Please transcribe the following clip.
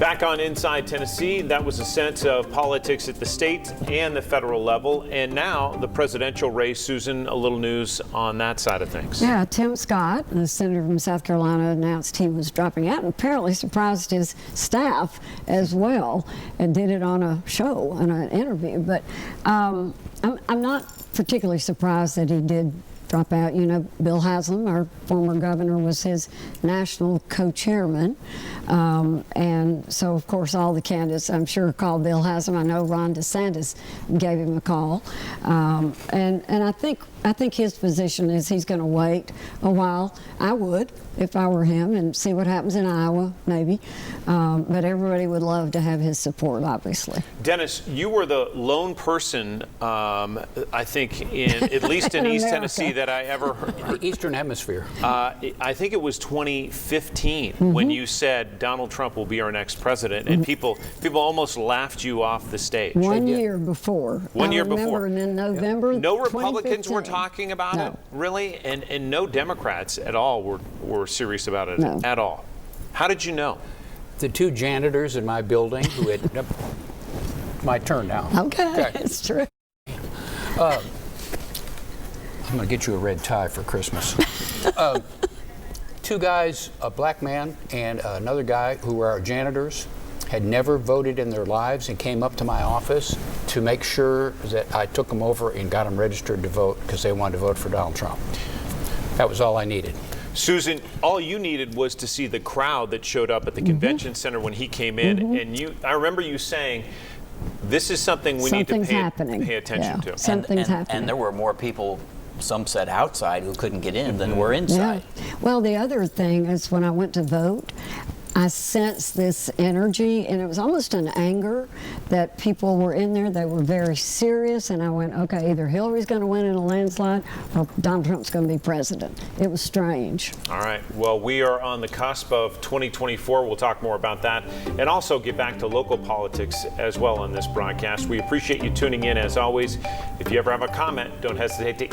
Back on Inside Tennessee, that was a sense of politics at the state and the federal level. And now the presidential race. Susan, a little news on that side of things. Yeah, Tim Scott, the senator from South Carolina, announced he was dropping out and apparently surprised his staff as well and did it on a show, on an interview. But I'm not particularly surprised that he did drop out. You know, Bill Haslam, our former governor, was his national co-chairman. And so, of course, all the candidates, I'm sure, called Bill Haslam. I know Ron DeSantis gave him a call. And I think his position is he's going to wait a while. I would, if I were him, and see what happens in Iowa, maybe. But everybody would love to have his support, obviously. Dennis, you were the lone person, I think, at least in East Tennessee that I ever heard. The Eastern Hemisphere. I think it was 2015 when you said Donald Trump will be our next president, and people almost laughed you off the stage. 1 year before. 1 year before. And in November, no Republicans were 2015. talking about No. it, really, and no Democrats at all were serious about it at all. How did you know? The two janitors in my building who had my turn now. Okay, it's true. I'm going to get you a red tie for Christmas. Two guys, a black man and another guy who were our janitors, had never voted in their lives and came up to my office to make sure that I took them over and got them registered to vote because they wanted to vote for Donald Trump. That was all I needed. Susan, all you needed was to see the crowd that showed up at the convention center when he came in, and I remember you saying, this is something we need to pay attention to. Something's happening. And there were more people, some said outside, who couldn't get in than were inside. Yeah. Well, the other thing is when I went to vote, I sensed this energy, and it was almost an anger that people were in there. They were very serious, and I went, okay, either Hillary's going to win in a landslide or Donald Trump's going to be president. It was strange. All right. Well, we are on the cusp of 2024. We'll talk more about that and also get back to local politics as well on this broadcast. We appreciate you tuning in as always. If you ever have a comment, don't hesitate to